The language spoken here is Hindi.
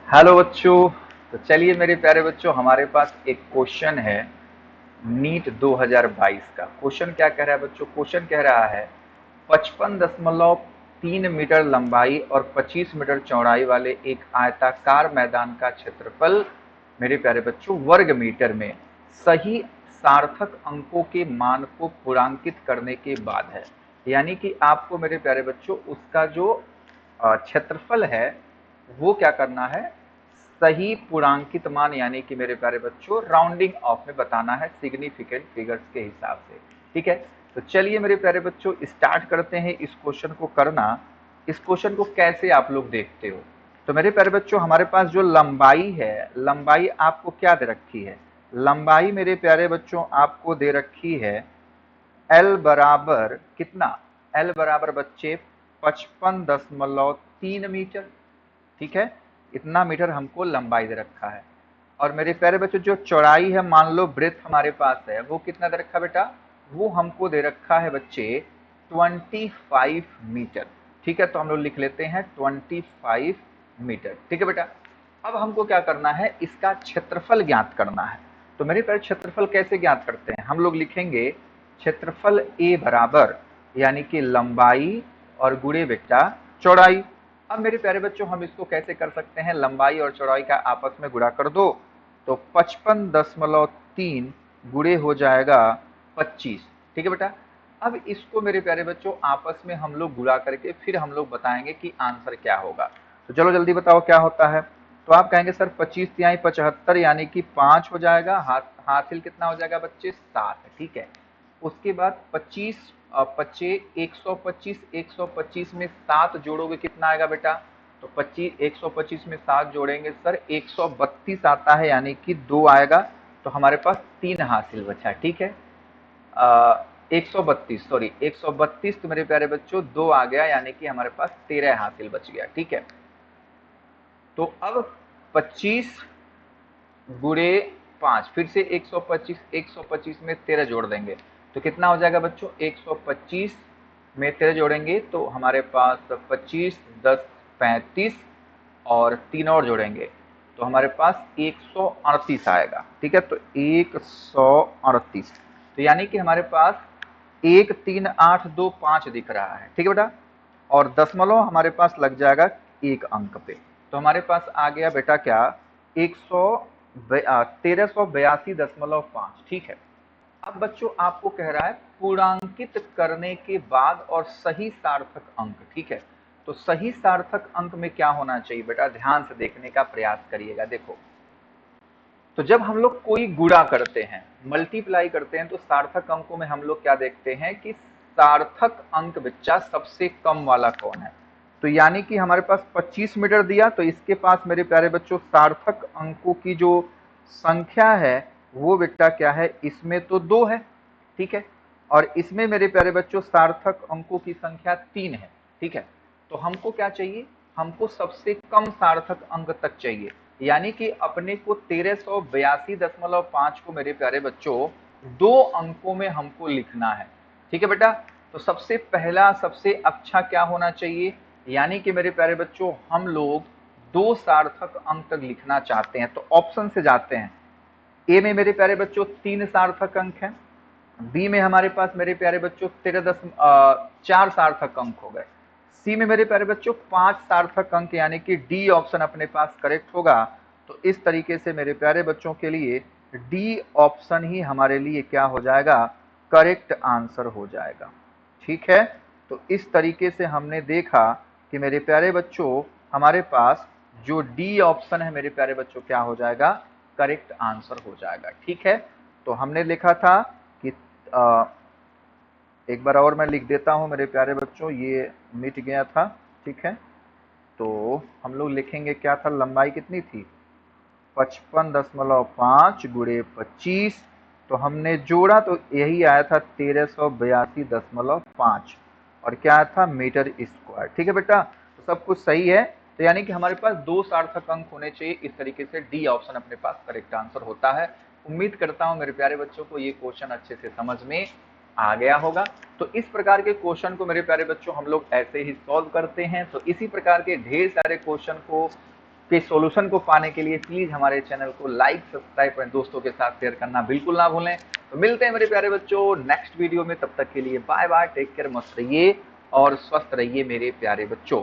हेलो बच्चों। तो चलिए मेरे प्यारे बच्चों, हमारे पास एक क्वेश्चन है नीट 2022 का। क्वेश्चन क्या कह रहा है बच्चों? क्वेश्चन कह रहा है 55.3 मीटर लंबाई और 25 मीटर चौड़ाई वाले एक आयताकार मैदान का क्षेत्रफल मेरे प्यारे बच्चों वर्ग मीटर में सही सार्थक अंकों के मान को पूर्णांकित करने के बाद है। यानी कि आपको मेरे प्यारे बच्चों उसका जो क्षेत्रफल है वो क्या करना है, सही पूर्णांकित मान यानी कि मेरे प्यारे बच्चों राउंडिंग ऑफ में बताना है सिग्निफिकेंट फिगर्स के हिसाब से। ठीक है, तो चलिए मेरे प्यारे बच्चों स्टार्ट करते हैं इस क्वेश्चन को करना। इस क्वेश्चन को कैसे आप लोग देखते हो? तो मेरे प्यारे बच्चों हमारे पास जो लंबाई है, लंबाई आपको क्या दे रखी है? लंबाई मेरे प्यारे बच्चों आपको दे रखी है एल बराबर कितना? एल बराबर बच्चे 55.3 मीटर। ठीक है, इतना मीटर हमको लंबाई दे रखा है। और मेरे प्यारे बच्चों जो चौड़ाई है, मान लो ब्रेथ हमारे पास है, वो कितना दे रखा बेटा? वो हमको दे रखा है बच्चे 25 मीटर। ठीक है, तो हम लोग लिख लेते हैं 25 मीटर। ठीक है बेटा, अब हमको क्या करना है, इसका क्षेत्रफल ज्ञात करना है। तो मेरे प्यारे क्षेत्रफल कैसे ज्ञात करते हैं? हम लोग लिखेंगे क्षेत्रफल ए बराबर यानी कि लंबाई और गुणे बेटा चौड़ाई। अब मेरे प्यारे बच्चों हम इसको कैसे कर सकते हैं? लंबाई और चौड़ाई का आपस में गुणा कर दो तो 55.3 गुणे हो जाएगा 25। ठीक है बेटा, अब इसको मेरे प्यारे बच्चों आपस में हम लोग गुणा करके फिर हम लोग बताएंगे कि आंसर क्या होगा। तो चलो जल्दी बताओ क्या होता है। तो आप कहेंगे सर 25 तिहाई 75 यानी कि 5 हो जाएगा, हासिल कितना हो जाएगा बच्चे? 7। ठीक है, उसके बाद 25 पच्चे 125, 125 में 7 जोड़ोगे कितना आएगा बेटा? तो 25 125 में 7 जोड़ेंगे सर 132 आता है, यानी कि 2 आएगा। तो हमारे पास 3 हासिल बचा। ठीक है, 132 सॉरी 132, तो मेरे प्यारे बच्चों 2 आ गया, यानी कि हमारे पास 13 हासिल बच गया। ठीक है, तो अब 25 गुणे 5, फिर से 125, 125 में 13 जोड़ देंगे तो कितना हो जाएगा बच्चों? 125 में 13 जोड़ेंगे तो हमारे पास 25 10 35 और 3 और जोड़ेंगे तो हमारे पास 138 आएगा। ठीक है, तो 138, तो यानी कि हमारे पास 13825 दिख रहा है। ठीक है बेटा, और दशमलव हमारे पास लग जाएगा एक अंक पे। तो हमारे पास आ गया बेटा क्या? 1382.5। ठीक है, अब बच्चों आपको कह रहा है पूर्णांकित करने के बाद और सही सार्थक अंक। ठीक है, तो सही सार्थक अंक में क्या होना चाहिए बेटा? ध्यान से देखने का प्रयास करिएगा। देखो, तो जब हम लोग कोई गुणा करते हैं, मल्टीप्लाई करते हैं, तो सार्थक अंकों में हम लोग क्या देखते हैं कि सार्थक अंक बच्चा सबसे कम वाला कौन है। तो यानी कि हमारे पास 25 मीटर दिया, तो इसके पास मेरे प्यारे बच्चों सार्थक अंकों की जो संख्या है वो बेटा क्या है? इसमें तो 2 है। ठीक है, और इसमें मेरे प्यारे बच्चों सार्थक अंकों की संख्या 3 है। ठीक है, तो हमको क्या चाहिए? हमको सबसे कम सार्थक अंक तक चाहिए, यानी कि अपने को 1382.5 को मेरे प्यारे बच्चों 2 अंकों में हमको लिखना है। ठीक है बेटा, तो सबसे पहला सबसे अच्छा क्या होना चाहिए? यानी कि मेरे प्यारे बच्चों हम लोग 2 सार्थक अंक तक लिखना चाहते हैं, तो ऑप्शन से जाते हैं। ए में मेरे प्यारे बच्चों 3 सार्थक अंक हैं, बी में हमारे पास मेरे प्यारे बच्चों 4 सार्थक अंक हो गए, सी में मेरे प्यारे बच्चों 5 सार्थक अंक, यानी कि डी ऑप्शन अपने पास करेक्ट होगा। तो इस तरीके से मेरे प्यारे बच्चों के लिए डी ऑप्शन ही हमारे लिए क्या हो जाएगा? करेक्ट आंसर हो जाएगा। ठीक है, तो इस तरीके से हमने देखा कि मेरे प्यारे बच्चों हमारे पास जो डी ऑप्शन है मेरे प्यारे बच्चों क्या हो जाएगा? करेक्ट आंसर हो जाएगा। ठीक है, तो हमने लिखा था कि एक बार और मैं लिख देता हूं मेरे प्यारे बच्चों, ये मिट गया था। ठीक है, तो हम लोग लिखेंगे क्या था? लंबाई कितनी थी? 55.5 गुणे 25, तो हमने जोड़ा तो यही आया था 1382.5, और क्या आया था? Metre square. ठीक है बेटा, तो सब कुछ सही है। तो यानी कि हमारे पास 2 सार्थक अंक होने चाहिए। इस तरीके से डी ऑप्शन अपने पास करेक्ट आंसर होता है। उम्मीद करता हूं मेरे प्यारे बच्चों को ये क्वेश्चन अच्छे से समझ में आ गया होगा। तो इस प्रकार के क्वेश्चन को मेरे प्यारे बच्चों हम लोग ऐसे ही सॉल्व करते हैं। तो इसी प्रकार के ढेर सारे क्वेश्चन को के सॉल्यूशन को पाने के लिए प्लीज हमारे चैनल को लाइक, सब्सक्राइब और दोस्तों के साथ शेयर करना बिल्कुल ना भूलें। तो मिलते हैं मेरे प्यारे बच्चों नेक्स्ट वीडियो में, तब तक के लिए बाय बाय, टेक केयर, मस्त रहिए और स्वस्थ रहिए मेरे प्यारे बच्चों।